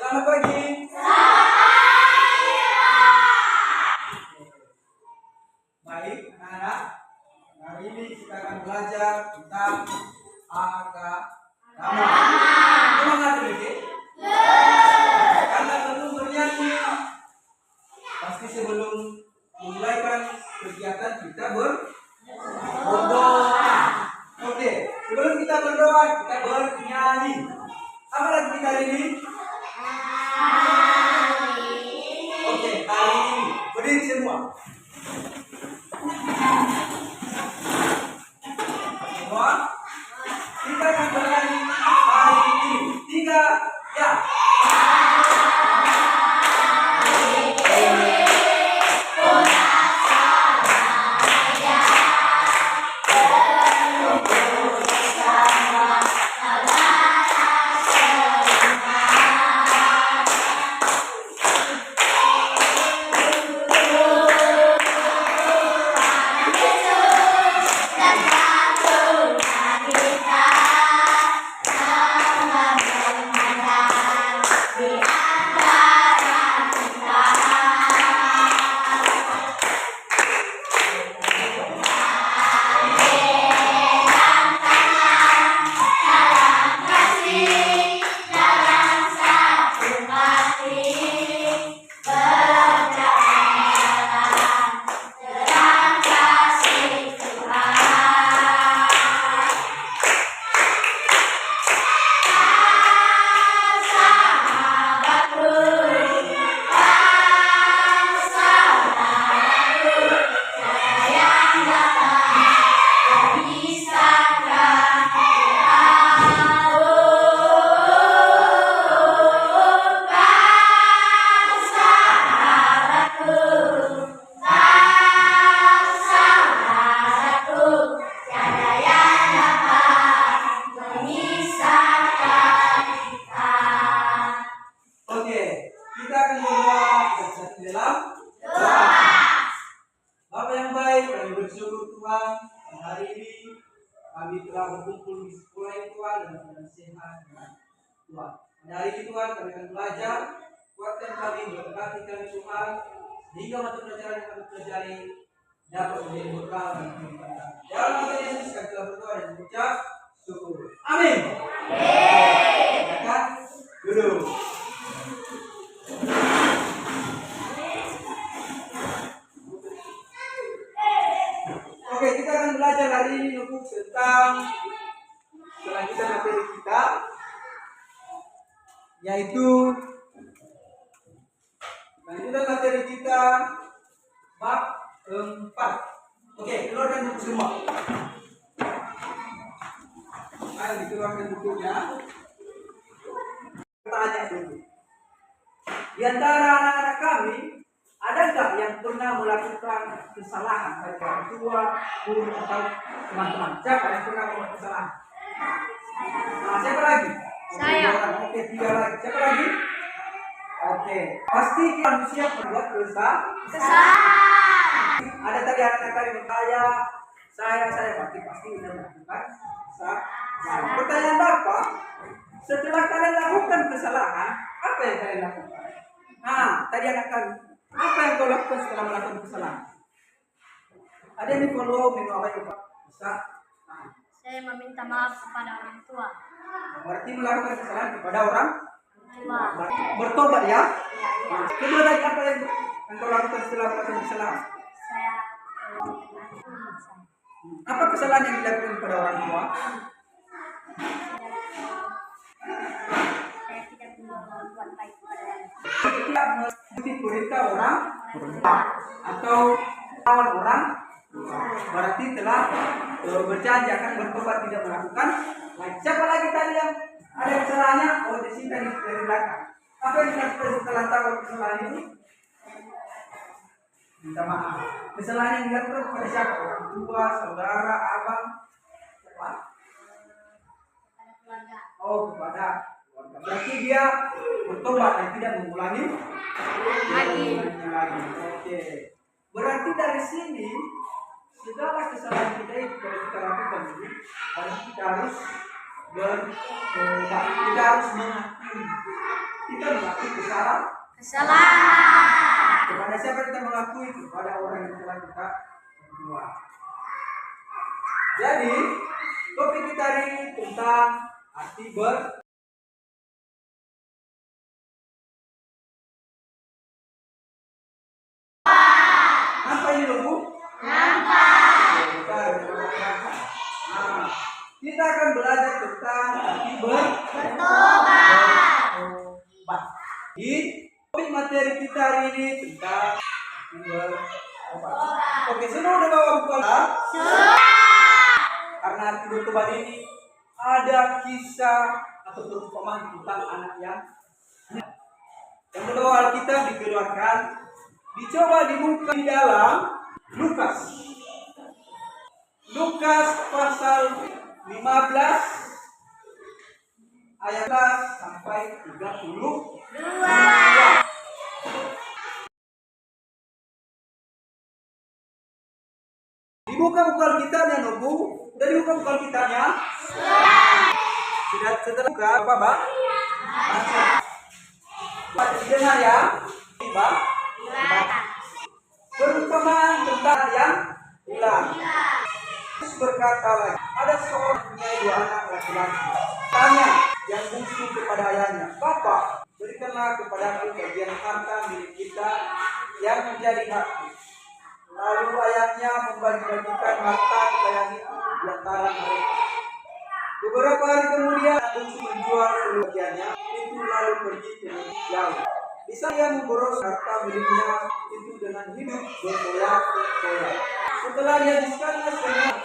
Selamat pagi. Baik, anak-anak. Hari ini kita akan belajar tentang agama. Semangat sedikit. Karena belum bernyanyi. Pasti sebelum memulaikan kegiatan kita berdoa. Oke, sebelum kita berdoa kita bernyanyi. Apa lagu kita hari ini? Oke, hari ini berdiri semua. Semua kita akan bernyanyi hari ini. 3, ya. Hari ini kami telah berkumpul di sekolah ini Tuhan dan sehat dengan Tuhan. Hari ini Tuhan kami akan belajar, kuatkan kami, berkati kami Tuhan, sehingga mata pelajaran yang kami pelajari dapat menjadi bekal dan kehidupan kami. Dalam nama Yesus kami telah berdoa dan mengucap syukur. Amin. Silakan duduk. Oke, kita akan belajar hari ini tentang selanjutnya materi kita, yaitu selanjutnya materi kita bab 4. Oke, keluarkan buku semua. Ayo dikeluarkan bukunya. Tanya dulu. Di antara anak-anak kami, ada nggak yang pernah melakukan kesalahan pada orang tua, guru atau teman-teman? Siapa yang pernah melakukan kesalahan? Nah, siapa lagi? Saya. Oke, 3 lagi. Siapa lagi? Oke, pasti manusia berbuat kesalahan. Ada tadi anak-anak kami bertanya, saya pasti sudah melakukan kesalahan. Pertanyaan Bapak, setelah kalian lakukan kesalahan, apa yang kalian lakukan? Nah, tadi anak kami, apa yang kau lakukan setelah melakukan kesalahan? Ada yang follow menu apa itu Pak? Bisa? Nah. Saya meminta maaf kepada orang tua. Berarti melakukan kesalahan kepada orang tua. Bertobat ya? Iya. Nah, kedua lagi apa yang kau lakukan setelah melakukan kesalahan? Saya apa kesalahan yang dilakukan kepada orang tua? Saya tidak berbuat baik kepada orang tua. Tidak mengikuti perintah orang atau lawan orang, berarti telah berjanji akan bertobat tidak melakukan lagi. Siapa lagi tadi yang ada kesalahannya? Oh, di sini dari belakang. Apa yang dilakukan setelah tahu kesalahan itu? Minta maaf. Kesalahan yang dilakukan kepada siapa? Orang tua, saudara, abang, siapa? Keluarga. Oh, kepada keluarga. Berarti dia bertobat dan tidak mengulangi lagi. Oke. Berarti dari sini segala kesalahan kita itu kalau kita lakukan ini, kita harus bertobat, kita harus mengakui. kita mengakui kesalahan. Kesalahan. Kepada siapa kita mengakui? Kepada orang yang telah kita buat. Jadi, topik kita hari ini tentang arti Apa ini loh, Bu? Nah, kita akan belajar tentang arti bertobat. Di topik materi kita hari ini tentang arti bertobat. Oke, semua udah bawa buku Alkitab? Karena arti bertobat ini ada kisah atau perumpamaan tentang anak yang udah bawa Alkitab dikeluarkan, dicoba dibuka di dalam Lukas pasal 15 ayat 11 sampai 32. Dibuka buku Alkitabnya, Nobu. Udah dibuka buku Alkitabnya? Sudah setelah buka apa, Bang? Baca dengar ya. Bang. Perumpamaan tentang yang hilang. Yesus berkata lagi, ada seorang punya 2 anak laki-laki. Tanya yang bungsu kepada ayahnya, "Bapak, berikanlah kepadaku bagian harta milik kita yang menjadi hakku." Lalu ayahnya membagi-bagikan harta kekayaan itu di antara mereka. Beberapa hari kemudian, anak bungsu menjual seluruh bagiannya itu lalu pergi ke negeri jauh. Di sana ia memboros harta miliknya itu dengan hidup berfoya-foya. Setelah dia disekatnya semua,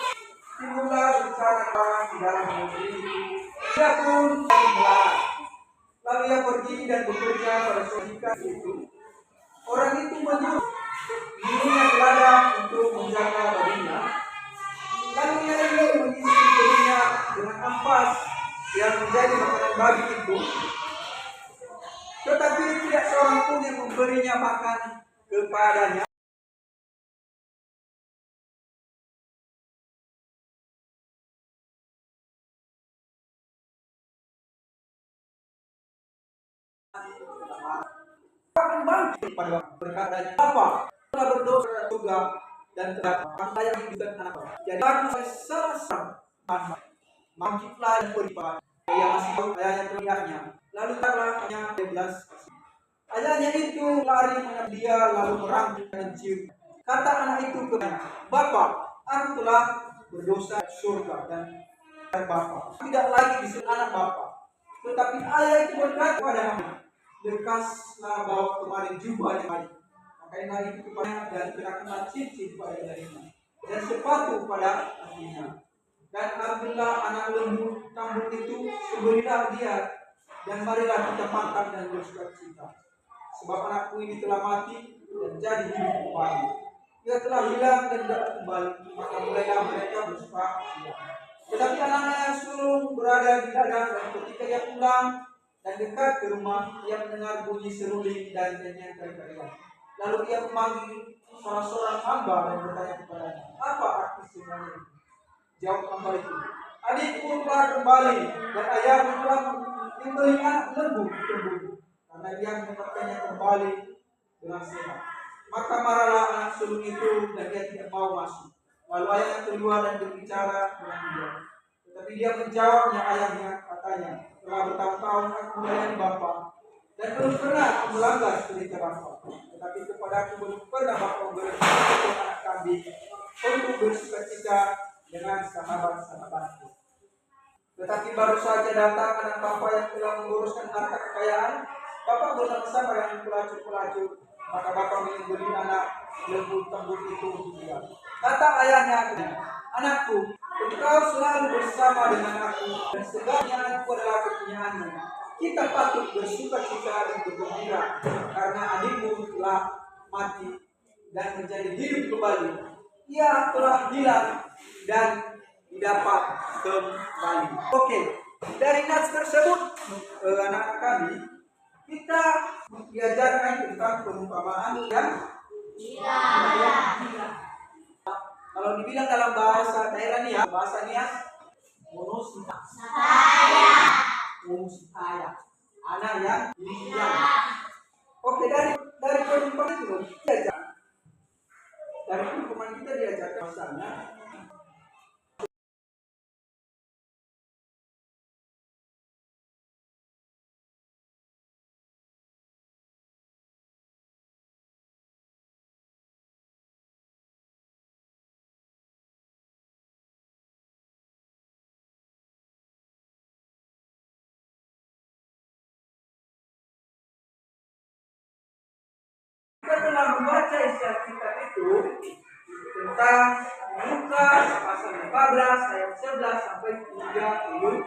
timbullah bencana di dalam negeri itu. Dia pun melarang. Lalu ia pergi dan bekerja pada majikan itu. Orang itu menyuruh dirinya ke ladang untuk menjaga baginya. Lalu ia ingin mengisi dirinya dengan ampas yang menjadi makanan babi itu. Tetapi tidak seorang pun yang memberinya makan kepadanya. Kembali pada berkatanya, "Apa? Telah berdosa juga dan telah saya menghidupkan anak. Jadi aku salah mangkitlah dan pergi. Ia masih tahu ayahnya terlihatnya. Lalu taklah-nya 12. Ayahnya itu lari mengambil dia lalu merangkul dan mencium. Kata anak itu kepadanya, "Bapak, aku telah berdosa di surga dan Bapak. Tidak lagi disebut anak Bapak." Tetapi ayah itu berkata kepadanya, "Lekaslah bawa kemarin jubahnya lagi. Pakailah itu kepadanya dan kenakanlah cincin pada jarinya dan sepatu pada kakinya. Dan ambillah anak lembu tambun itu, sembelihlah dia, dan marilah kita makan dan bersukacita. Sebab anakku ini telah mati dan jadi hidup kembali. Ia telah hilang dan tidak kembali, maka mulailah mereka bersukacita." Tetapi anaknya sulung berada di ladang, dan ketika dia pulang dan dekat ke rumah, ia mendengar bunyi seruling dan nyanyian tarian. Lalu ia memanggil salah seorang hamba dan bertanya kepadanya, "Apa arti semuanya ini?" Jawab hamba itu, "Adikku telah kembali dan ayahmu telah membeli anak lembu tersebut, karena dia mendapatkannya kembali dengan sehat." Maka marahlah anak sulung itu dan dia tidak mau masuk. Lalu ayahnya keluar dan berbicara dengan dia. Tetapi dia menjawabnya ayahnya, katanya, "Telah bertahun-tahun aku melayani Bapa dan belum pernah aku melanggar perintah Bapa. Tetapi kepadaku belum pernah Bapa memberi anak kambing untuk bersukacita dengan sahabat-sahabatku. Tetapi baru saja datang anak Bapa yang telah menguruskan harta kekayaan Bapa bersama-sama dengan pelacur-pelacur. Maka Bapa membeli anak lembu tembus itu untuk dia." Kata ayahnya, "Anakku, engkau selalu bersama dengan aku dan segalanya aku adalah kepunyaanmu. Kita patut bersukacita dan bergembira karena adikmu telah mati dan menjadi hidup kembali. Ia telah hilang dan didapat kembali." Oke, dari nas tersebut anak-anak kami, kita diajarkan tentang perumpamaan yang hilang. Kalau dibilang dalam bahasa daerah nih ya, bahasa Nias, monus saya. anak yang diam. Oke, dari perumpamaan itu diajar. Dari perumpamaan kita diajarkan misalnya kita telah membaca isi Alkitab itu tentang Lukas pasal 14 ayat 11 sampai 32.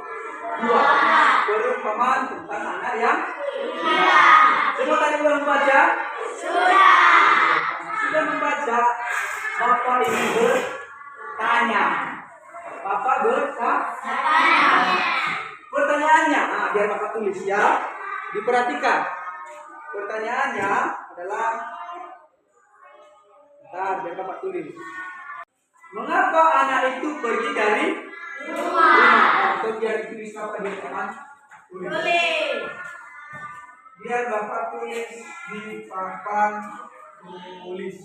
Perumpamaan tentang anak yang semua tadi belum membaca? Sudah membaca. Bapak ini bertanya. Bapak bertanya. Pertanyaannya, biar Bapak tulis ya. Diperhatikan. Pertanyaannya adalah, biar Bapak tulis. Mengapa anak itu pergi dari rumah? Atau biar ditulis Bapak di depan? Tulis. Biar Bapak tulis di papan tulis.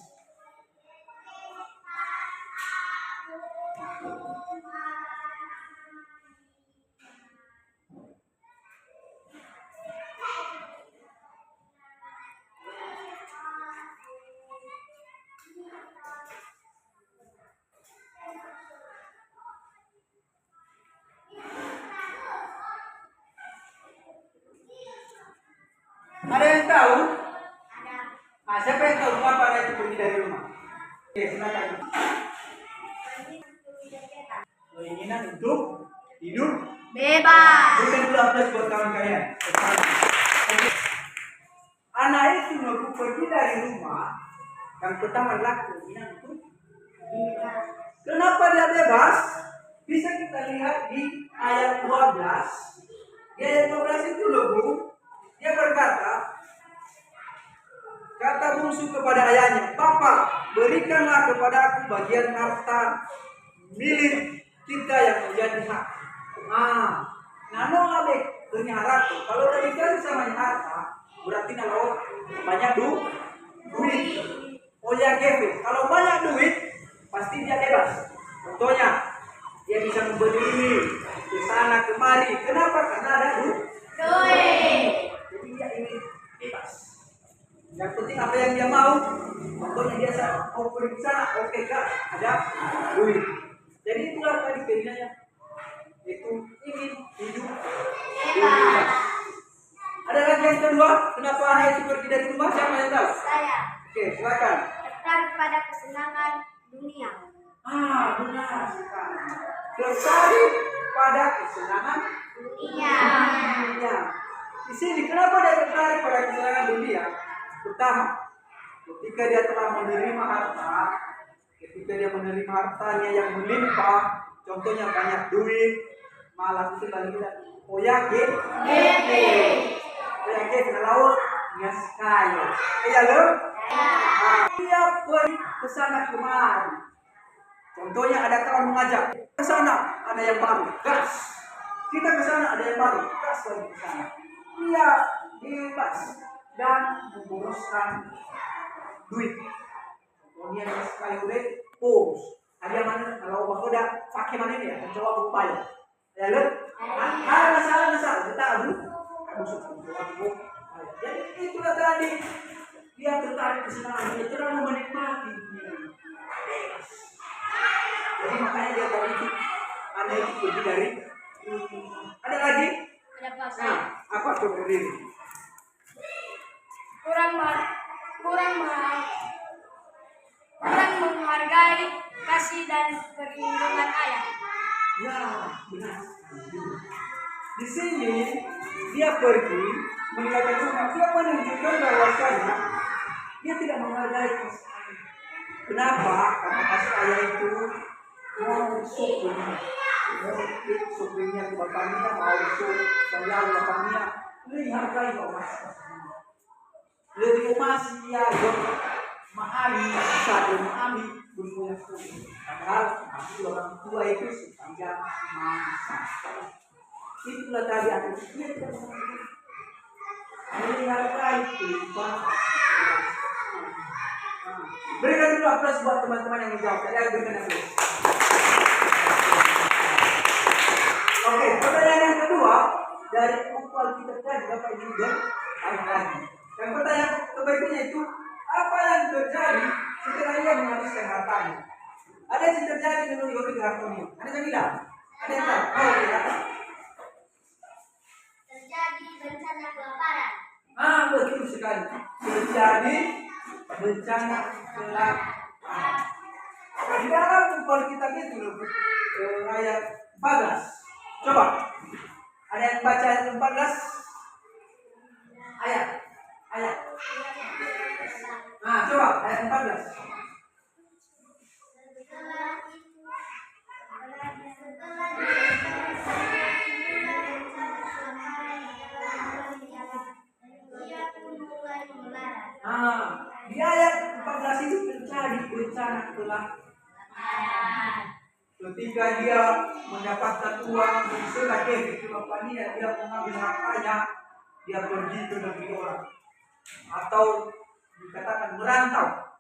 Ada yang tahu? Ada. Nah, siapa yang tahu mengapa anak itu pergi dari rumah? Oke, silakan. Keinginan untuk hidup Bebas. berikan dulu aplaus buat kawan kalian. Anak itu mau pergi dari rumah. Yang pertama adalah keinginan untuk bebas. Kenapa dia bebas? Bisa kita lihat di ayat 12. Di ayat 12 itu loh, Bu. Dia berkata, kata bungsu kepada ayahnya, "Papa, berikanlah kepada aku bagian harta milik kita yang menjadi hak." Nano abek punya harta. Kalau udah dikasih sama harta, berarti kalau banyak duit. Oh ya, Kevin. Kalau banyak duit, pasti dia bebas. Contohnya, dia bisa membeli ini ke sana kemari. Kenapa? Karena ada duit. Jadi dia ingin bebas. Yang penting apa yang dia mau. Contohnya dia mau pergi ke sana, oke kak, ada duit. Jadi itulah tadi keinginannya. Itu ingin hidup bebas. Ada lagi yang kedua, kenapa anak itu pergi dari rumah? Siapa yang tahu? Saya Oke, silakan. tertarik pada kesenangan dunia. Benar sekali. Tertarik pada kesenangan Dunia. dunia. Di sini kenapa dia tertarik pada kesenangan dunia? Pertama, ketika dia telah menerima harta, ketika dia menerima hartanya yang melimpah, contohnya banyak duit, malah itu lagi oyakin, kena laut, nggak kaya. Iya loh. Dia pergi ke sana kemari. Contohnya ada kawan mengajak ke sana, ada yang baru, gas. Kita ke sana, ada yang baru, gas lagi ke sana. Dia bebas dan memboroskan duit. Contohnya dia sekali udah pos. Ada mana kalau udah pakai mana ini ya, mencoba upaya. Ya loh. Ada masalah, kita abu suku. Jadi itulah tadi dia tertarik kesenangan, dia terlalu menikmati. Jadi makanya dia tadi itu anak itu pergi dari. Ada lagi? Ada pas. Apa tuh berdiri? Kurang menghargai kasih dan perlindungan ayah. Ya, benar. Di sini dia pergi meninggalkan rumah. Dia menunjukkan bahwasanya dia tidak menghargai kasih ayah. Kenapa? Karena kasih ayah itu mau supirnya ke bapaknya, mau sayang bapaknya, lebih hargai mas. Lebih masih ya mahali saat mahali berpunya supir. Padahal masih orang tua itu sepanjang masa. Itulah tadi aku pikir. Ini harga itu. Berikan dulu aplaus buat teman-teman yang menjawab. Tadi aku berikan aplaus. Oke, pertanyaan yang kedua dari buku Alkitab tadi Bapak Ibu dan ayah lagi. Yang pertanyaan berikutnya itu apa yang terjadi setelah ia menghabiskan hartanya? Ada yang terjadi dengan Yori Hartonio. Ada yang bilang? Ada yang tahu? Oh, tidak. Terjadi bencana kelaparan. Betul sekali. Terjadi bencana kelaparan. Di dalam buku Alkitab itu ayat 14. Coba. Ada yang baca ayat 14? Ayat. Coba ayat 14. Di ayat 14 itu terjadi bencana kelaparan. Ketika dia mendapatkan uang dari bapaknya, dia mengambil hartanya, dia pergi ke negeri orang, atau dikatakan merantau.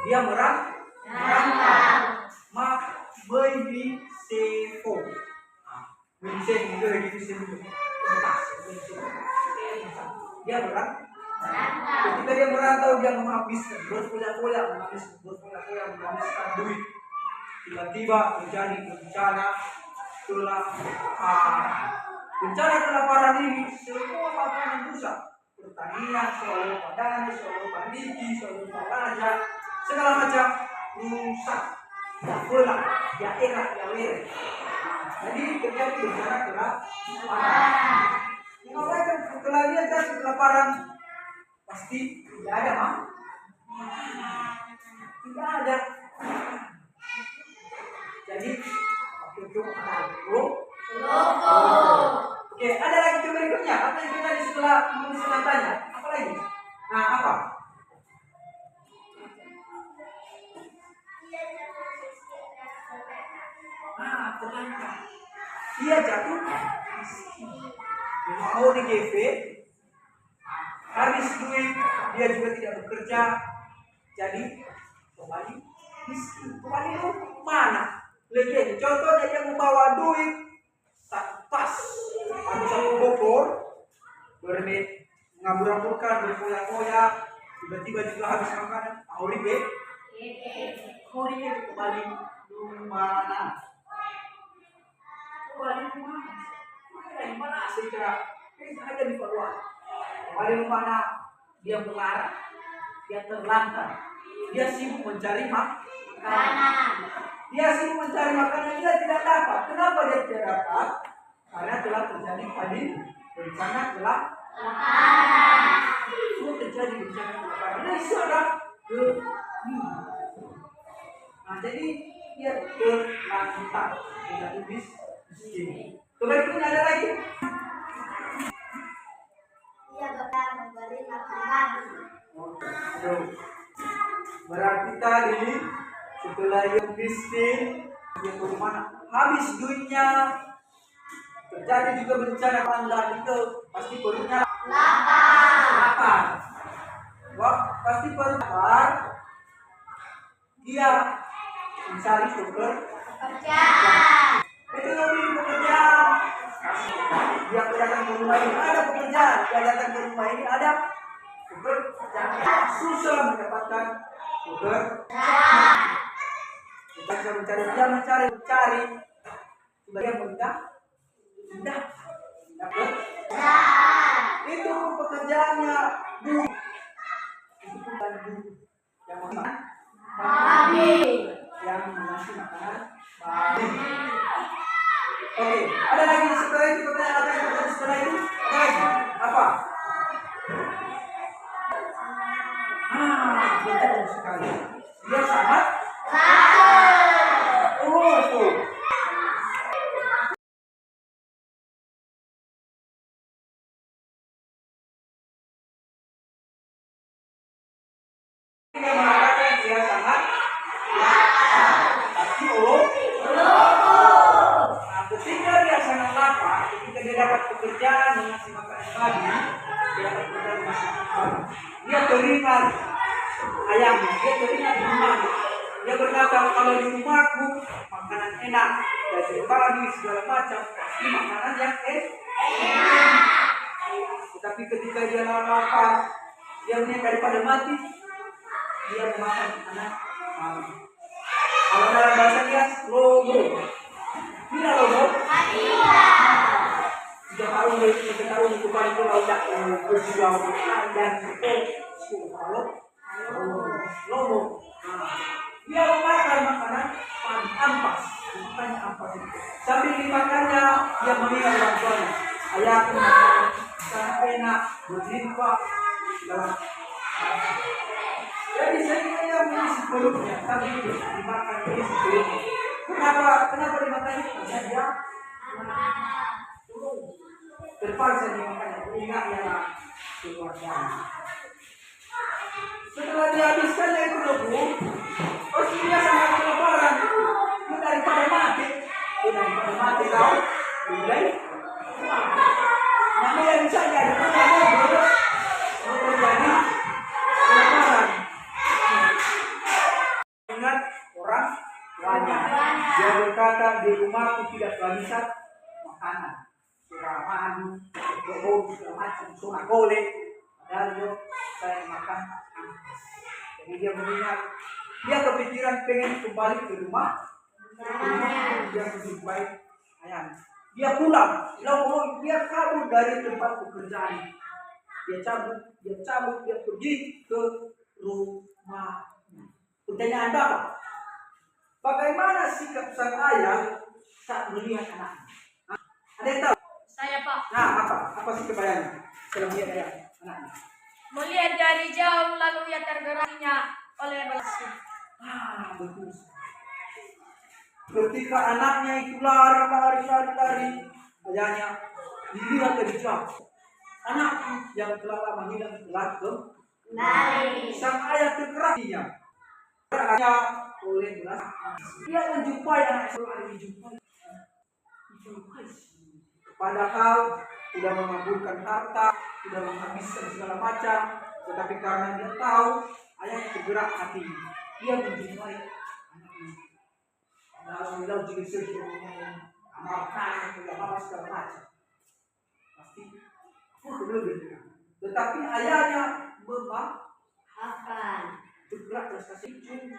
Dia merantau. Mak baby sefo. Dia merantau. Ketika dia merantau, dia menghabiskan menghabiskan duit. Tiba-tiba terjadi bencana kelaparan. Bencana kelaparan ini semua makanan rusak. Pertanian, selalu padani, selalu pandiki, selalu palaja, segala macam rusak. Bola, ya era, ya were. Jadi terjadi bencana kelaparan. Mengapa setelah dia terjadi kelaparan? Pasti tidak ada, Mak. Tidak ada. Jadi waktu itu logo. Oke, ada lagi coba berikutnya. Apa yang terjadi setelah menulis tanya? Apa lagi? Apa? Terangkat. Dia jatuh miskin. Mau di GV, habis duit, dia juga tidak bekerja, jadi kembali miskin. Kembali itu mana? Lihat, contohnya dia membawa duit tas, ada satu bokor, ngabur-ngaburkan, berkoyak-koyak, tiba-tiba juga habis makanan, Auribe kembali mana? Mana secara ada di keluar. Kembali mana? Dia mengarah, dia terlantar, dia sibuk mencari makanan. Dia sibuk mencari makanan, dia tidak dapat. Kenapa dia tidak dapat? Karena telah terjadi tadi bencana kelaparan. Semua terjadi bencana kelaparan. Ini sudah jadi dia terlantar, tidak miskin. Kemudian ada lagi. Dia bakal memberi makan. Berarti tadi setelah yang miskin, dia kemana? Habis duitnya. Terjadi juga bencana pandang itu pasti perutnya lapar. Wah, pasti perut lapar. Dia mencari pekerjaan. Itu lebih pekerjaan. Dia datang ke rumah ini ada pekerjaan. Dia datang ke rumah ini ada pekerjaan. Susah mendapatkan pekerjaan. Kita mencari, dia mencari. Sebagai mudah. Itu pekerjaannya Bu. Itu bukan Bu yang makan babi, yang mengasih makanan babi. Oke, ada lagi setelah itu pertanyaan apa yang terjadi setelah itu? Ada lagi apa? Betul sekali. Dia sangat tuh. Dia mengatakan dia sangat tapi ketika dia sangat lapar, ketika dia dapat pekerjaan mengasih makanan babi, dia dapat pekerjaan dia teringat ayahnya, dia teringat rumahnya. Dia berkata, kalau di rumahku makanan enak, dari pagi segala macam, pasti makanan yang enak. Tetapi ketika dia lapar, dia melihat daripada mati, dia memakan anak kambing. Kalau dalam bahasa dia lobo, tidak lobo. Tidak tahu itu paling kalau tidak berjuang dan kalau lobo. Dia memakan makanan ampas, bukannya ampas itu. Sambil dimakannya, dia mengingat orang tuanya. Ayahku makan sangat enak, berlimpah, segala. Jadi saya yang mengisi perutnya, tapi dimakan mengisi perutnya. Kenapa dimakan itu? Karena dia terpaksa dimakannya. Ingat ya keluarga. Setelah dihabiskannya itu lobo, pasti dia sangat kelaparan. Itu daripada mati kau mulai. Namanya bisa jadi terjadi kelaparan. Ingat orang tuanya. Dia berkata, di rumahku tidak kehabisan makanan. Suraman, bohong, segala macam, sunak golek. Padahal saya makan ampas. Jadi dia mengingat, dia kepikiran pengen kembali ke rumah. Dia menjumpai ayam. Dia pulang, dia kabur dari tempat pekerjaan. Dia pergi ke rumah. Pertanyaan Bapak, bagaimana sikap sang ayah saat melihat anaknya? Ada yang tahu? Saya, Pak. Nah, apa sikap ayahnya setelah melihat anaknya? Melihat dari jauh lalu ia tergeraknya oleh belasnya. Betul. Ketika anaknya itu lari, ayahnya dilihat dari jauh. Anak yang telah lama hilang telah kembali. Sang ayah tergeraknya. Ayah oleh belas. Dia menjumpai anak seorang dijumpai. Padahal sudah mengaburkan harta, sudah menghabiskan segala macam, tetapi karena dia tahu ayahnya tergerak hati, dia menjumpai anaknya. Dalam bilang juga sesuatu amarkan, segala segala macam, pasti lebih. Tetapi ayahnya memaafkan, tergerak terus kasih cium.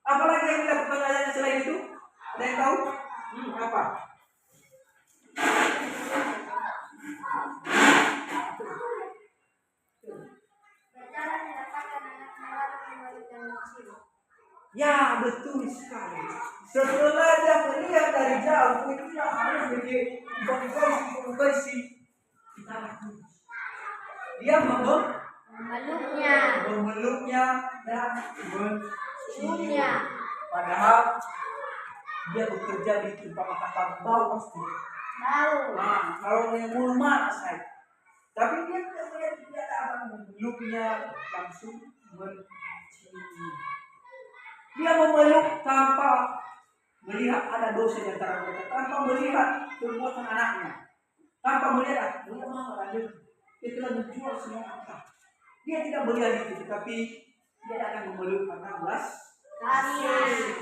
Apalagi yang dilakukan ayahnya selain itu? Ada yang tahu? Apa? Ya, betul sekali. Setelah dia melihat dari jauh, itu dia harus bersih. Dia memeluknya dan menciumnya. Padahal dia bekerja di tempat makan bau pasti. Nah, kalau yang mulu mana saya? Tapi dia akan memeluknya langsung mencium. Dia memeluk tanpa melihat ada dosa di antara mereka, tanpa melihat perbuatan anaknya, tanpa melihat dia mau lanjut, dia telah menjual semua harta. Dia tidak melihat itu, tetapi dia akan memeluk karena belas kasih.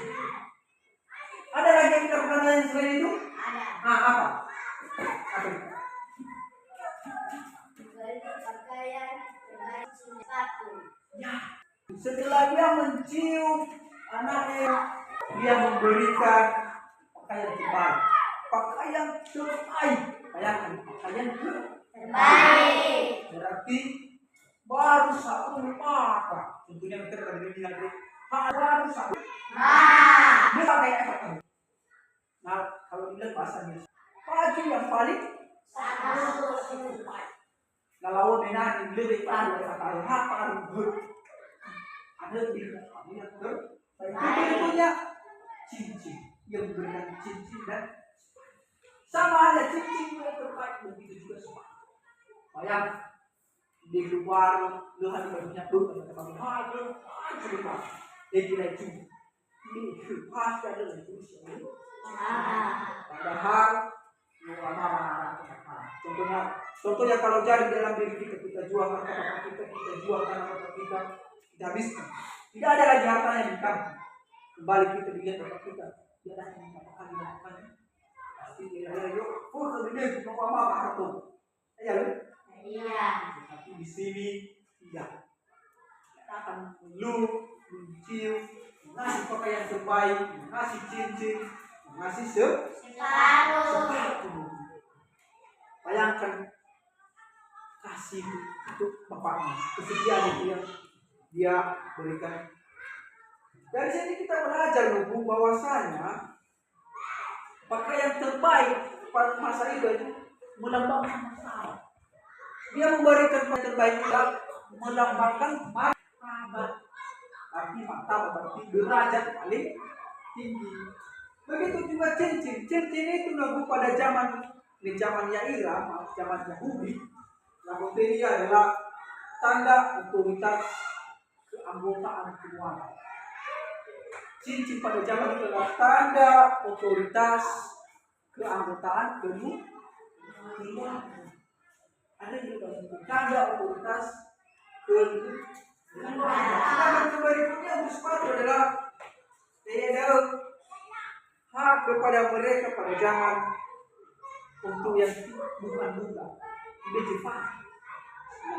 Ada lagi yang kita lakukan selain itu? Ada. Apa? Apa itu? Pakaian sepatu. Ya. Setelah dia mencium anaknya, dia memberikan pakaian terbaik. Pakaian terbaik. Bayangkan, pakaian terbaik. Berarti baru satu mata. Tentunya kita dari negeri. Baru satu. Dia pakai apa? Nah, kalau dilihat bahasanya, baju yang paling satu. Kalau dengan lebih paling pakai apa? Ada di dalamnya punya cincin yang berikan cincin dan sama ada cincin yang terbaik, begitu juga semua. Bayang di luar luar bajunya tuh ada cerita dia cincin ini pas ada itu padahal contohnya Contohnya kalau jadi dalam diri kita, kita jual harta kita, kita jual tanah kita habiskan. Tidak ada lagi hartanya di kampung. Kembali kita dilihat bapak kita, dia datang katakan pasti dia ada yuk, kemudian kita apa harta. Ya, Iya. tapi di sini tidak. Kita akan meluk, mencium, ngasih pakaian terbaik, ngasih cincin, ngasih sepatu. Bayangkan kasih untuk bapaknya, kesetiaan itu yang dia berikan. Dari sini kita belajar Nubu bahwasanya pakaian terbaik pada masa itu melambangkan martabat. Dia memberikan pakaian terbaik itu melambangkan martabat. Arti martabat berarti derajat paling tinggi. Begitu juga cincin. Cincin itu Nubu pada zaman Yaira, zaman Yahudi. Lalu ini adalah tanda otoritas keanggotaan keluarga. Cincin pada zaman itu adalah tanda otoritas keanggotaan keluarga. Ada juga tanda otoritas keluarga. Sedangkan berikutnya untuk sepatu adalah hak kepada mereka pada zaman untuk yang bukan muda, tidak cepat.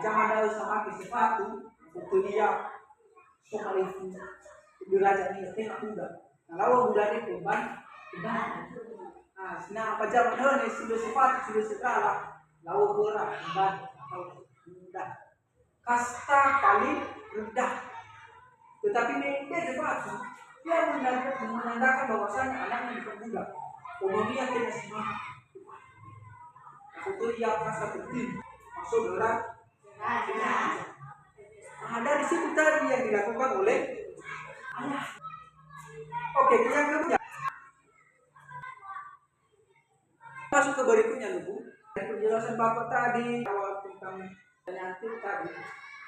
Jangan ada usaha sepatu untuk dia soal itu derajat dia tengah muda. Nah, lawan muda ini kembali. Nah, apa zaman ini sudah sepatu sudah segala, lawan berat kembali atau muda. Kasta paling rendah. Tetapi dia sepatu dia menandakan bahwasanya anaknya bukan muda. Kemudian tidak semangat. Untuk dia kasta tertinggi masuk dalam. Nah, dari situ tadi yang dilakukan oleh ayah. Oke, yang kedua. Masuk ke berikutnya dulu. Penjelasan Bapak tadi awal tentang penyakit tadi.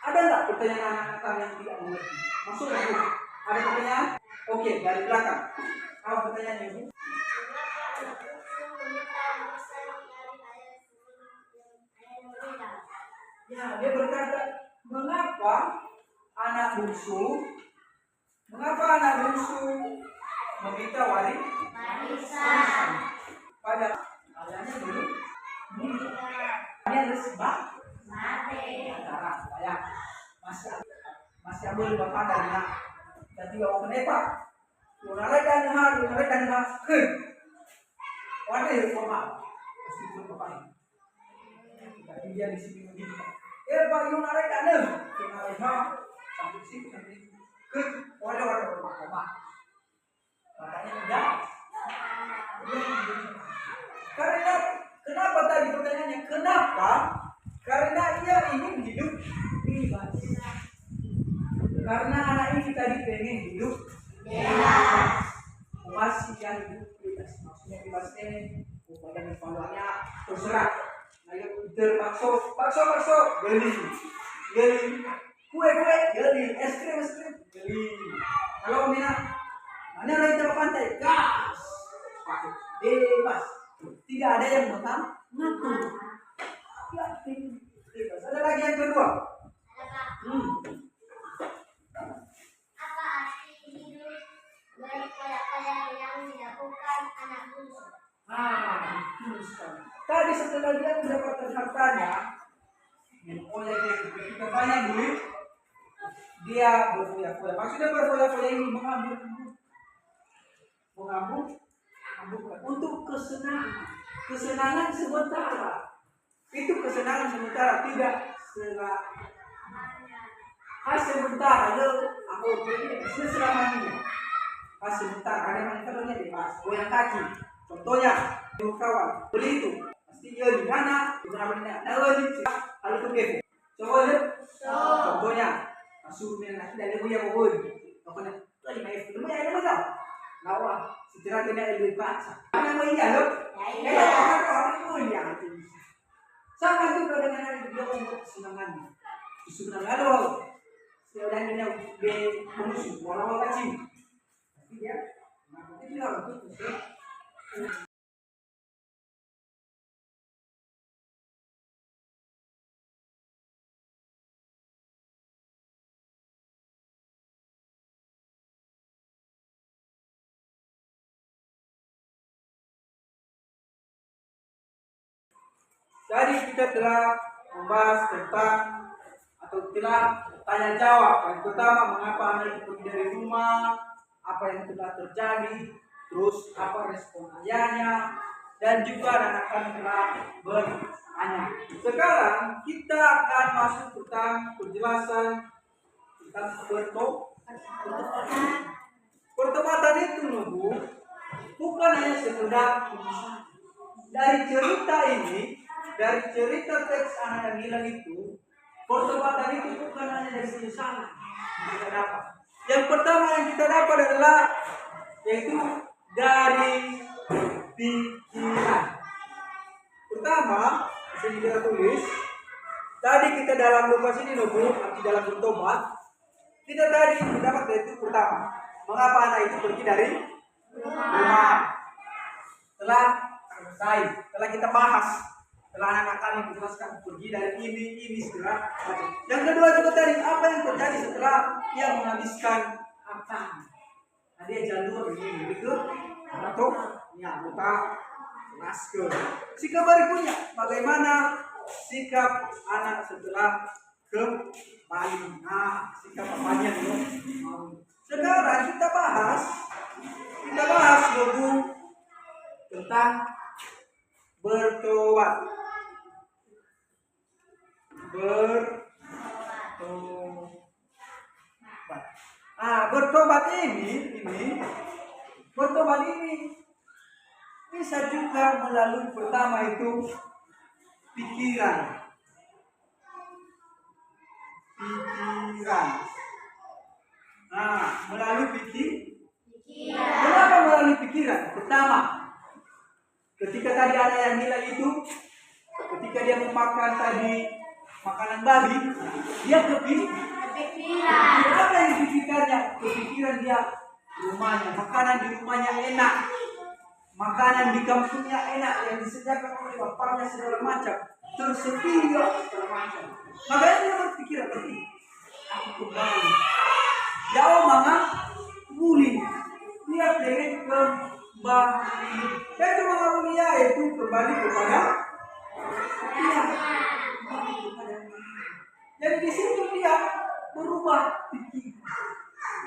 Ada nggak pertanyaan anak-anak yang tidak mengerti? Masuk dulu. Ada pertanyaan? Oke, dari belakang. Apa pertanyaannya Ibu? Ya, dia berkata, mengapa anak bungsu meminta warisan pada ayahnya dulu? Ini ada sebab mati. Ya, masih ambil bapak dan anak. Jadi bawa kenapa? Unalai dan wadah koma. Pasti itu bapak. Tapi dia di sini begini. Pak unalai dan unalai sampai sini wadah koma. Makanya tidak. Karena kenapa tadi pertanyaannya? Kenapa? Karena ia ingin hidup bebas. Karena anak ini tadi pengen hidup bebas. Masih yang hidup bebas. Maksudnya bebas ini bukan evaluasinya terserah. Nah, bakso beli. Kue beli, es krim beli. Kalau minat mana lagi ke pantai? Gas. Bebas. Tidak ada yang mengatur. Ya, bebas. Ada lagi yang kedua. Apa arti hidup baik pada yang dilakukan anak bungsu? Tadi setelah dia mendapatkan hartanya, oleh ketika banyak duit, dia berfoya-foya. Maksudnya berfoya-foya ini mengambil untuk kesenangan sementara. Itu kesenangan sementara, tidak sementara. Aku ini selamanya. Sementara ada manfaatnya bebas. Goyang kaki. Contohnya, kawan beli itu pasti dia di mana? Lalu ke kepo. Contohnya, masuk minat dari dia mohon. Pokoknya, lagi main film ya ada betul. Lawan, sejarah tidak lebih baca. Mana mau iya loh? Ya, orang yang sama juga dengan dia untuk kesenangannya. Kesenangan lalu, sudah dia musuh orang kecil. Tapi dia, nanti dia untuk musuh. Jadi kita telah membahas tentang atau telah tanya jawab. Yang pertama, mengapa anak itu pergi dari rumah, apa yang telah terjadi, terus apa respon ayahnya, dan juga anak-anak telah bertanya. Sekarang kita akan masuk tentang penjelasan tentang pertobatan itu nunggu bukan hanya sekedar dari cerita ini, dari cerita teks anak yang hilang itu, pertobatan itu bukan hanya dari penyesalan yang kita dapat. Yang pertama yang kita dapat adalah yaitu dari pikiran. Pertama, sini kita tulis. Tadi kita dalam Lukas ini nunggu, arti dalam bertobat. Kita tadi mendapat yaitu pertama, mengapa anak itu pergi dari rumah? Setelah selesai, setelah kita bahas, setelah anak-anak kami menjelaskan pergi dari ini segera. Yang kedua juga tadi, apa yang terjadi setelah dia menghabiskan harta? Nah, dia jalur ini, begitu? Atau ya, buta masker. Sikap berikutnya, bagaimana sikap anak setelah kembali? Nah, sikap apanya dulu? Sekarang kita bahas dulu tentang bertobat. Bertobat ini bisa juga melalui pertama itu pikiran. Melalui pikiran. Kenapa melalui pikiran? Pertama, ketika tadi ada yang hilang itu, ketika dia memakan tadi makanan babi, dia kepikiran. Apa yang dipikirkannya? Kepikiran dia rumahnya, makanan di rumahnya enak, makanan di kampungnya enak yang disediakan oleh bapaknya segala macam, tersedia segala macam. Makanya dia berpikiran begini, aku kembali. Jauh mana? Muli. Dia pengen kembali. Itu mengalami itu kembali kepada dia. Jadi di situ dia berubah pikiran.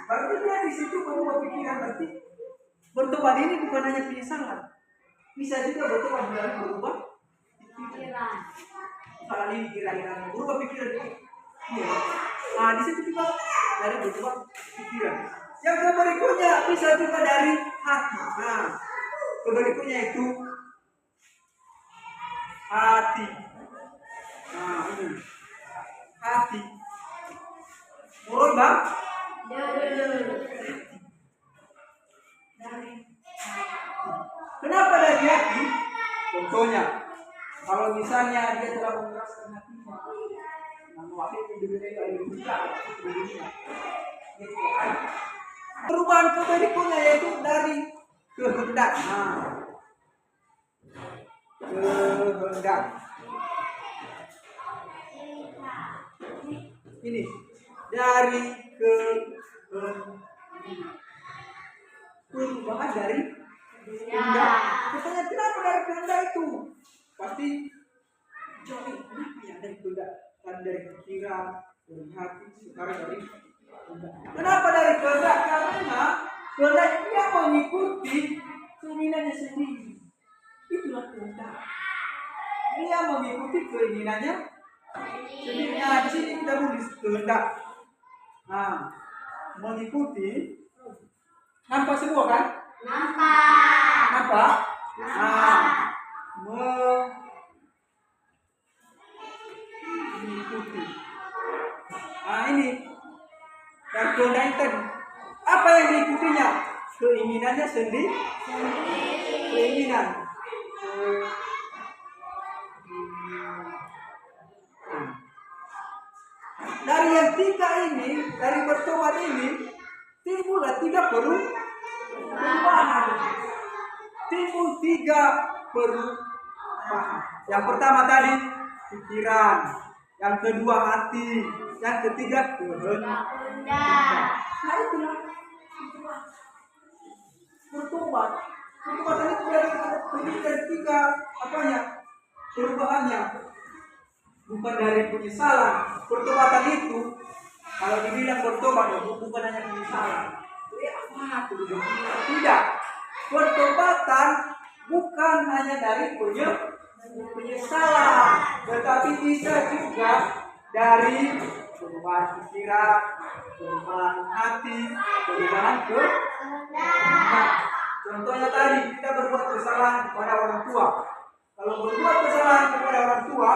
Berarti dia di situ berubah pikiran. Berarti bertobat ini bukan hanya penyesalan. Bisa juga bertobat dalam berubah pikiran. Kalau ini kira-kira berubah pikiran itu. Iya. Nah, di situ juga dari berubah pikiran. Yang berikutnya bisa juga dari hati. Nah, berikutnya itu hati. Nah, ini hati. Mulai bang? Kenapa dari hati? Contohnya, kalau misalnya dia telah mengeraskan hatinya, perubahan berikutnya yaitu dari kehendak. Kehendak. Ini dari perubahan dari kehendak. Katanya kenapa dari kehendak itu? Pasti jauh kenapa ya dari kehendak? Kan dari pikiran, dari hati, sekarang dari kehendak. Kenapa dari kehendak? Karena kehendak dia mengikuti keinginannya sendiri. Itulah kehendak. Dia mengikuti keinginannya sendiri. Nah, di sini kita tulis kehendak. Nah, mengikuti. Nampak semua kan? Nampak. Nampak? Nah, mengikuti. Nah, ini. Dan kehendak tadi. Apa yang diikutinya? Keinginannya sendiri. Keinginan. Dari yang tiga ini, dari bertobat ini, timbullah tiga perubahan. Timbul tiga perubahan. Yang pertama tadi pikiran, yang kedua hati, yang ketiga kehendak. Nah, itulah bertobat. Pertobatan itu dari tiga apanya? perubahannya bukan dari penyesalan. Pertobatan itu kalau dibilang bertobat bukan hanya penyesalan. Apa itu? Tidak. Pertobatan bukan hanya dari penyesalan, tetapi bisa juga dari perubahan pikiran, perubahan hati, perubahan kehendak. Contohnya tadi kita berbuat kesalahan kepada orang tua. Kalau berbuat kesalahan kepada orang tua,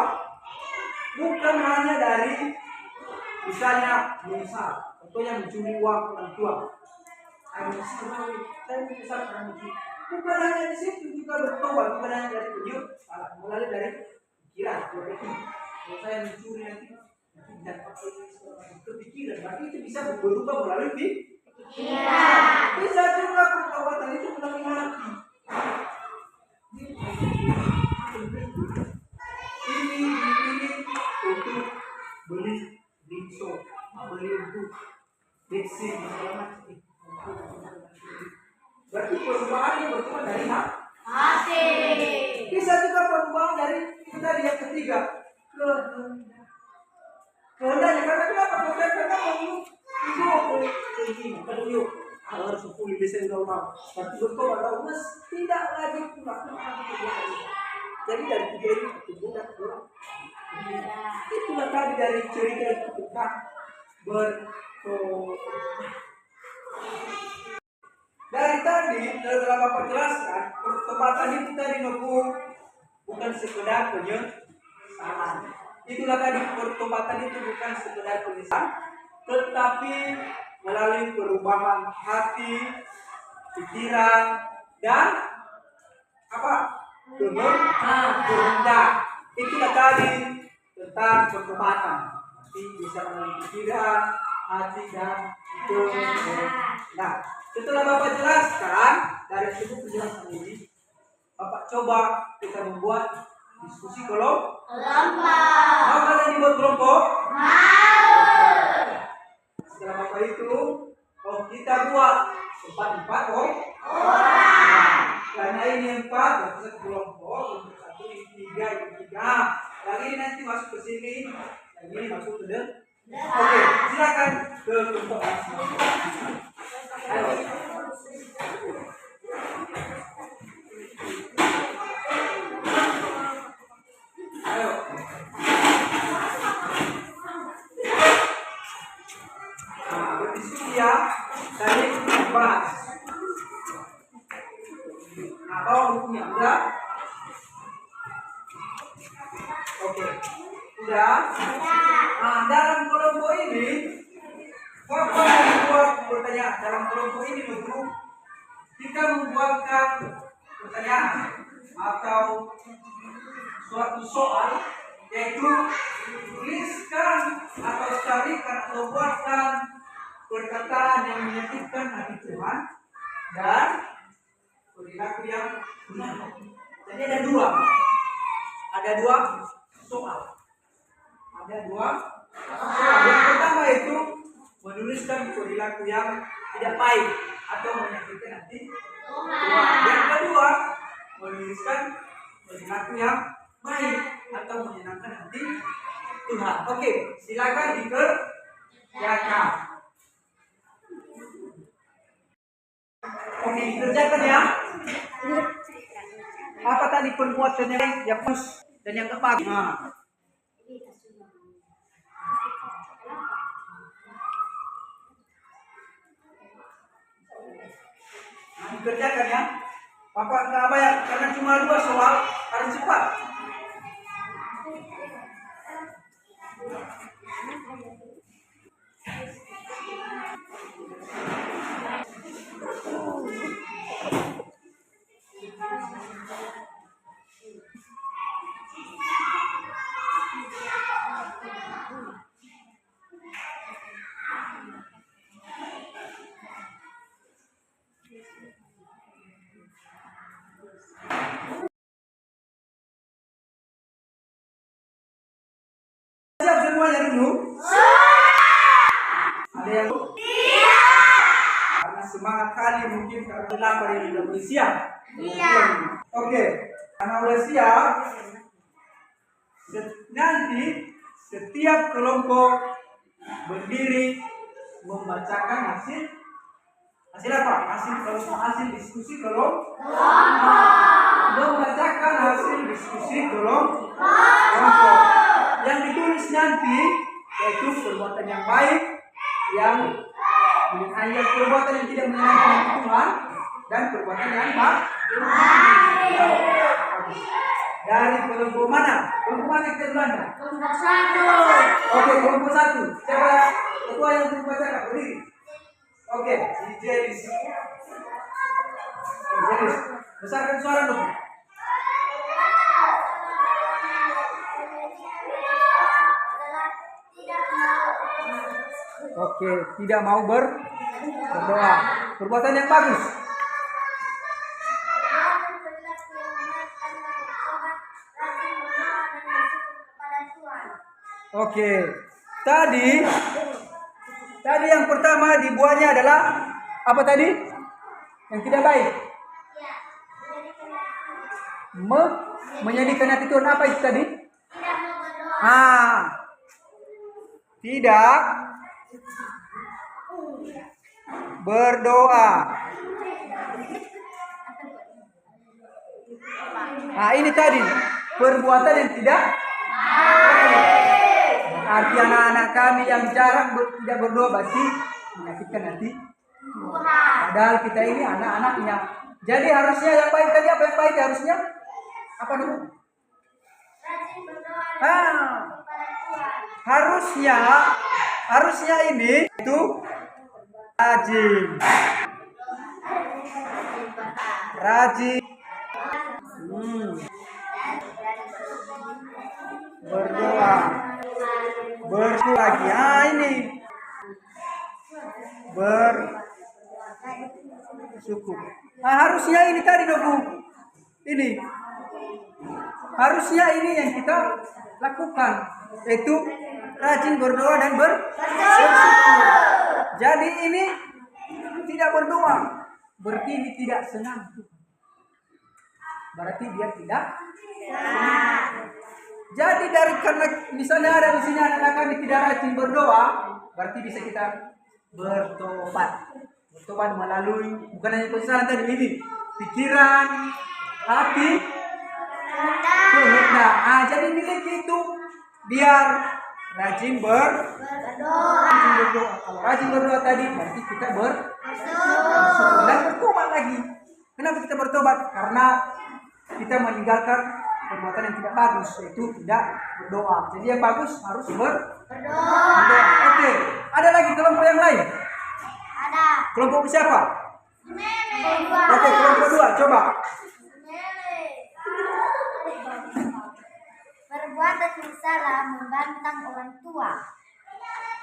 bukan hanya dari misalnya menyesal. Contohnya mencuri uang orang tua. Saya menyesal karena mencuri. Bukan hanya di situ juga bertobat, bukan hanya dari penyesalan, melalui dari pikiran. Kalau saya mencuri nanti tidak pakai kepikiran, berarti itu bisa berubah melalui pikiran. Bisa juga pertobatan itu melalui hati. Ini dipilih untuk beli bingso, beli untuk bensin, berarti perubahannya berubah dari Hati. bisa juga perubahan dari yang ketiga kehendaknya. Karena kenapa? Karena mau harus 10 bisa udah tapi bertobat harus tidak lagi melakukan kegiatan. Jadi dari tiga ini kemudian itulah tadi dari cerita itu tentang dari tadi telah Bapak jelaskan pertobatan itu tadi bukan sekedar penyesalan. Itulah tadi pertobatan itu bukan sekedar penyesalan, tetapi melalui perubahan hati, pikiran, dan apa? Kehendak. Itulah tadi tentang pertobatan. Jadi bisa melalui pikiran, hati, dan kehendak. Setelah Bapak jelaskan dari seluruh penjelasan ini, Bapak coba kita membuat diskusi kelompok. Mau kalian dibuat kelompok? Setelah Bapak itu, kita buat 4 orang. Karena ini 4, berarti satu kelompok, untuk 1, ini 3, ini 3. Yang ini nanti masuk ke sini, yang ini masuk ke dalam. Oke, silakan ke kelompok masing-masing. Ayo. Ayo. Nah, berdiskusi ya. Tadi bahas. Nah, bawa bukunya, udah? Oke, udah? Nah, dalam kelompok ini, Bapak membuat pertanyaan. Dalam kelompok ini, kita membuatkan pertanyaan atau suatu soal, yaitu tuliskan atau carikan atau buatkan perkataan yang menyakitkan hati Tuhan dan perilaku yang benar. Jadi ada dua soal. Yang pertama itu menuliskan perilaku yang tidak baik atau menyakitkan hati Tuhan. Yang kedua menuliskan perilaku yang baik atau menyenangkan hati Tuhan. Oke, silakan dikerjakan. Oke, dikerjakan ya. Apa tadi perbuatannya yang bagus dan yang tidak bagus? Nah. Dikerjakan ya. Bapak nggak banyak karena cuma 2 soal, harus cepat. Siap semuanya dulu? Ada yang karena semangat kali mungkin karena lapar ini udah siap. Oke, karena udah siap, Nanti setiap kelompok berdiri membacakan hasil apa? Hasil diskusi kelompok. Membacakan hasil diskusi kelompok. Yang ditulis nanti yaitu perbuatan yang baik, yang perbuatan yang tidak menyenangkan Tuhan, dan perbuatan yang baik. Dari kelompok mana? Kelompok mana kita belanja? Kelompok 1. Oke, kelompok 1. Siapa ketua yang membacakan? Berdiri. Oke, si Jeris. Jeris, besarkan suara dong. Oke, tidak mau berdoa. Perbuatan yang bagus. Oke, tadi yang pertama dibuatnya adalah apa tadi? Yang tidak baik. Menyedihkan hati Tuhan, apa itu tadi? Tidak berdoa. Nah, ini tadi perbuatan yang tidak arti anak-anak kami yang jarang tidak berdoa berarti menyakitkan hati Tuhan. Padahal kita ini anak-anaknya. Jadi harusnya yang baik tadi apa yang baik harusnya? Apa dulu? Harusnya ini itu rajin berdoa lagi. Ini bersyukur. Harusnya ini tadi dong. Ini harusnya ini yang kita lakukan, yaitu rajin berdoa dan bersyukur. Jadi ini tidak berdoa berarti ini tidak senang. Berarti dia tidak senang. Jadi karena misalnya ada di sini anak-anak kami tidak rajin berdoa, berarti bisa kita bertobat. Bertobat melalui bukan hanya penyesalan tadi ini, pikiran, hati, kehendak. Jadi miliki itu biar rajin berdoa. Kalau rajin berdoa tadi berarti kita bersyukur dan bertobat lagi. Kenapa kita bertobat? Karena kita meninggalkan perbuatan yang tidak bagus, yaitu tidak berdoa. Jadi yang bagus harus berdoa. Oke, ada lagi kelompok yang lain? Ada. Kelompok siapa? Oke, kelompok 2, coba. Perbuatan yang salah membantang orang tua.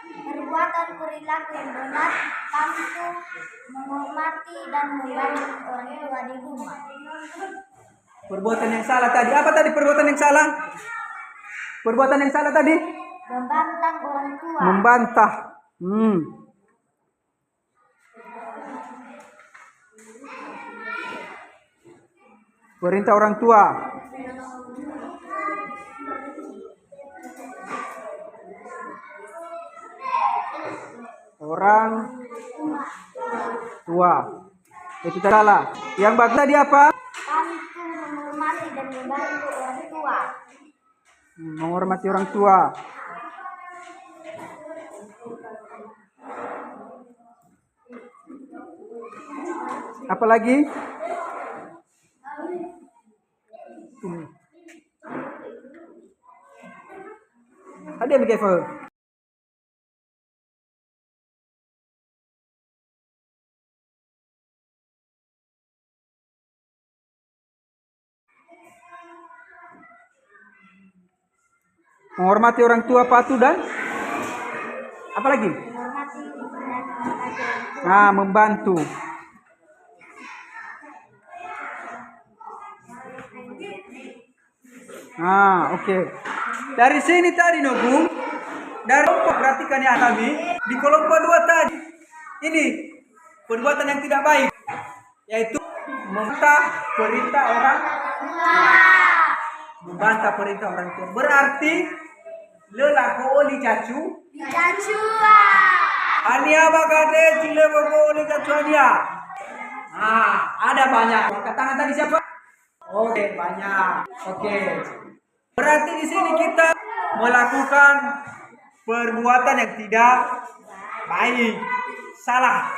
Perbuatan perilaku yang benar, patuh, menghormati dan membantu orang tua di rumah. Perbuatan yang salah tadi. Apa tadi perbuatan yang salah? Perbuatan yang salah tadi? Membantang orang tua. Membantah. Perintah orang tua. Orang tua. Itu salah. Yang bagus tadi apa? Patuh, menghormati dan membantu orang tua. Menghormati orang tua. Apa lagi? Ada yang begitu. Menghormati orang tua, patuh dan apa lagi? Menghormati dan membantu orang tua. Membantu. Oke. Dari sini tadi Nobung, dari kelompok perhatikan ya kami di kelompok 2 tadi. Ini perbuatan yang tidak baik, yaitu membantah perintah orang. membantah perintah orang tua. Berarti lelako oli cacu. Dicacua. Ania bagade cile bobo oli cacu ania. Nah, ada banyak. Angkat tangan tadi siapa? Oke, banyak. Oke. Berarti di sini kita melakukan perbuatan yang tidak baik, salah.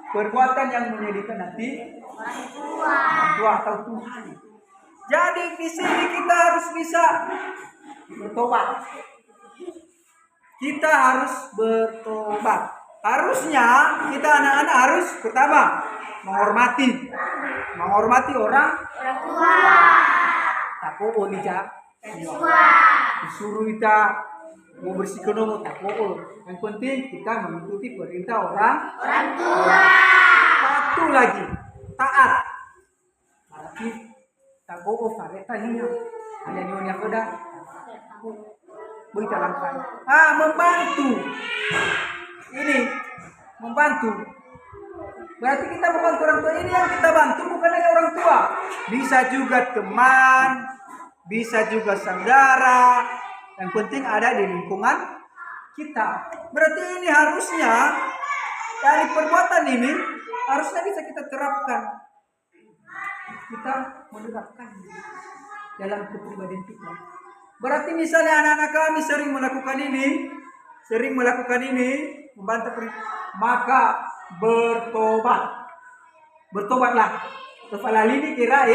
Perbuatan yang menyedihkan hati orang tua atau Tuhan. Jadi di sini kita harus bisa bertobat. Kita harus bertobat. Harusnya kita anak-anak harus pertama menghormati orang Tua. tako olija. Disuruh kita mau bersihkan mau tako. Yang penting kita mengikuti perintah orang Tua. Satu lagi taat. Berarti tako fareta niya. Ada nyonya koda. Berita langkah. Membantu. Ini membantu. Berarti kita membantu orang tua, ini yang kita bantu bukan hanya orang tua. Bisa juga teman, bisa juga saudara. Yang penting ada di lingkungan kita. Berarti ini harusnya dari perbuatan ini harusnya bisa kita terapkan. Kita menerapkan dalam kepribadian kita. Berarti misalnya anak-anak kami sering melakukan ini, membantah perintah, maka bertobatlah. Kepala lini kira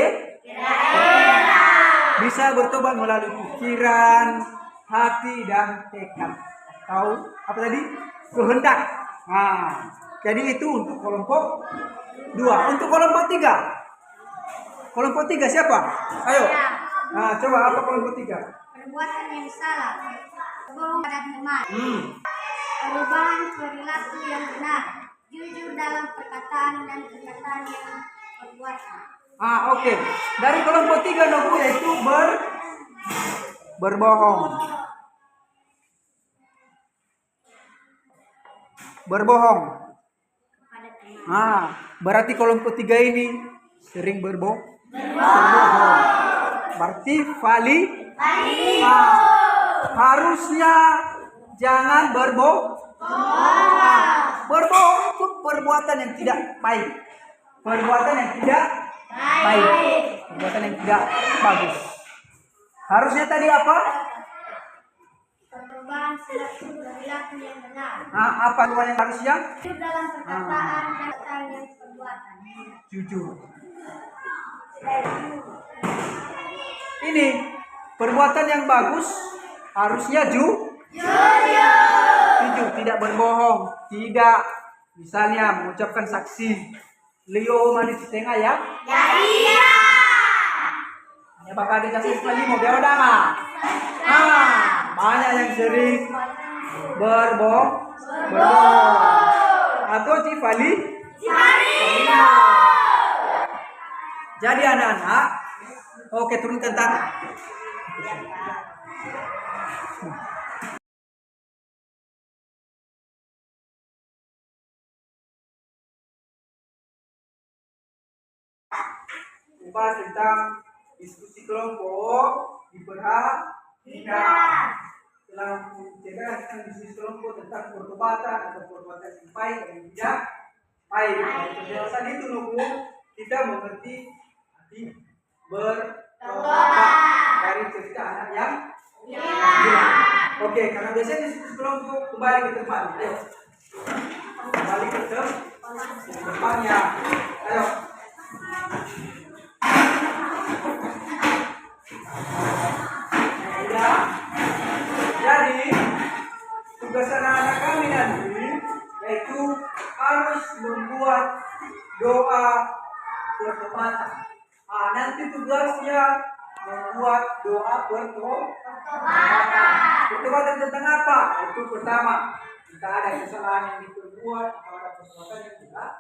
bisa bertobat melalui pikiran, hati dan tekad. Tahu apa tadi? Kehendak. Nah, jadi itu untuk kelompok 2. Untuk kelompok 3. Kelompok 3 siapa? Ayo. Nah, coba apa kelompok 3? Perbuatan yang salah. Bohong pada teman. Perubahan perilaku yang benar. Jujur dalam perkataan dan perkataan yang perbuatan. Oke. Dari kelompok 3 Nobu yaitu berbohong. Berbohong. Berarti kelompok 3 ini sering berbohong. Berarti harusnya jangan berbohong. Berbohong itu perbuatan yang tidak baik. Perbuatan yang tidak bagus. Harusnya tadi apa? Perubahan perilaku yang benar. Apa yang harusnya? Jujur dalam perkataan dan perkataan yang perbuatan. Jujur. Ini perbuatan yang bagus harusnya jujur, tidak berbohong, tidak misalnya mengucapkan saksi Leo manis setengah ya. Ya iya. Ya bakal dikasih lagi mau biar dama. Banyak yang sering berbohong atau cifali. Jadi anak-anak, oke turunkan tangan. Membahas tentang diskusi kelompok diperhatikan. Setelah mencegah tentang diskusi kelompok tentang pertobatan atau perbuatan yang baik dan tidak baik. Penjelasan itu nunggu kita mengerti arti bertobat dari cerita anak yang hilang. Oke, karena biasanya diskusi kelompok kembali ke tempat. Ayo, kembali ke tempatnya. Ayo. Jadi tugas anak-anak kami nanti yaitu harus membuat doa pertobatan. Nanti tugasnya membuat doa pertobatan. Pertobatan tentang apa? Itu pertama, kita ada kesalahan yang diperbuat atau ada perbuatan yang tidak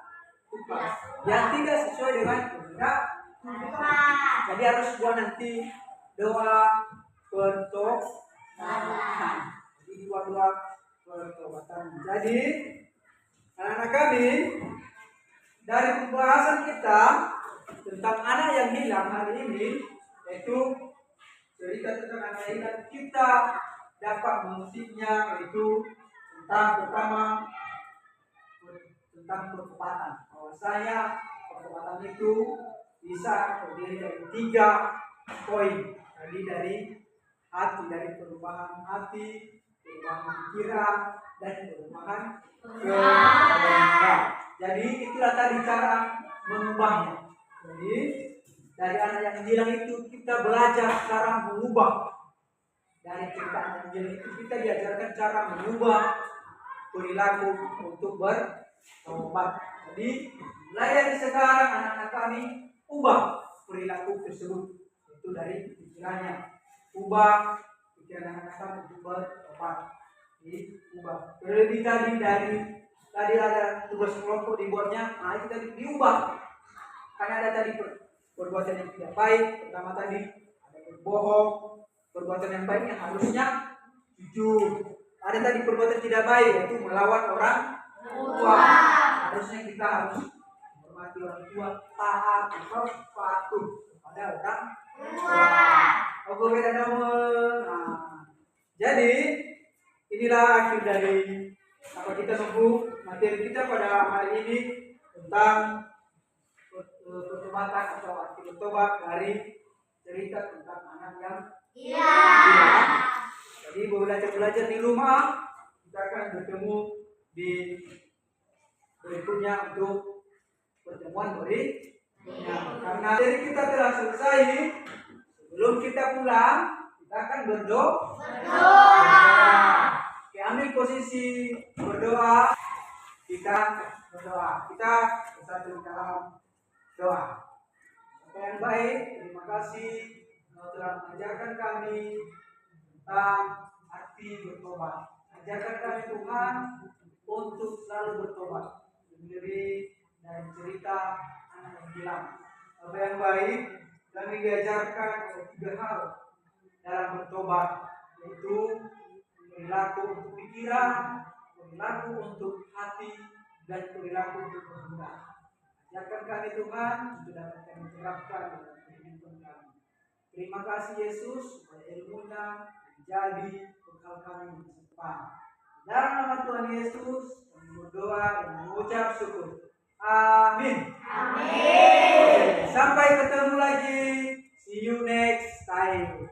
tepat, yang tidak sesuai dengan kehendak Tuhan. Jadi harus buat nanti doa pertobatan. Jadi doa pertobatan. Jadi anak-anak kami dari pembahasan kita tentang anak yang hilang hari ini yaitu cerita tentang anak ini dan kita dapat mengusipnya, yaitu tentang pertama tentang pertobatan. Bahwasanya pertobatan itu bisa terdiri dari 3 poin. Tadi dari hati, dari perubahan hati, perubahan pikiran, dan perubahan keadaan. Jadi itulah tadi cara mengubahnya. Jadi dari anak yang hilang itu kita belajar cara mengubah. Dari cerita yang hilang itu kita diajarkan cara mengubah perilaku untuk bertobat. Jadi mulai dari sekarang anak-anak kami ubah perilaku tersebut, itu dari pikirannya. Ubah pikiran anak-anak kami untuk bertobat. Jadi ubah. Terlebih tadi ada tugas kelompok dibuatnya, nah itu tadi diubah. Karena ada tadi perbuatan yang tidak baik. Pertama tadi ada berbohong, perbuatan yang baiknya harusnya jujur. Ada tadi perbuatan tidak baik, yaitu melawan orang tua. Harusnya kita harus menghormati orang tua, taat atau patuh kepada orang tua. Aku beda nomor. Nah, jadi inilah akhir dari apa kita tempuh materi kita pada hari ini tentang pertobatan atau arti bertobat dari cerita tentang anak yang hilang. Jadi belajar di rumah, kita akan bertemu di berikutnya untuk pertemuan berikutnya. Karena dari kita telah selesai, sebelum kita pulang, kita akan berdoa. Oke, ambil posisi berdoa. Kita berdoa. Kita bersatu dalam doa. Bapak yang baik, terima kasih telah mengajarkan kami tentang arti bertobat. Ajarkan kami Tuhan untuk selalu bertobat, lebih dari cerita anak yang hilang. Bapak yang baik, kami diajarkan 3 hal dalam bertobat, yaitu perilaku untuk pikiran, perilaku untuk hati, dan perilaku untuk bertindak. Ajarkan kami Tuhan untuk dapat kami terapkan dalam kehidupan kami. Terima kasih Yesus supaya ilmunya menjadi bekal kami di depan. Dalam nama Tuhan Yesus kami berdoa dan mengucap syukur. Amin. Amin. Sampai ketemu lagi. See you next time.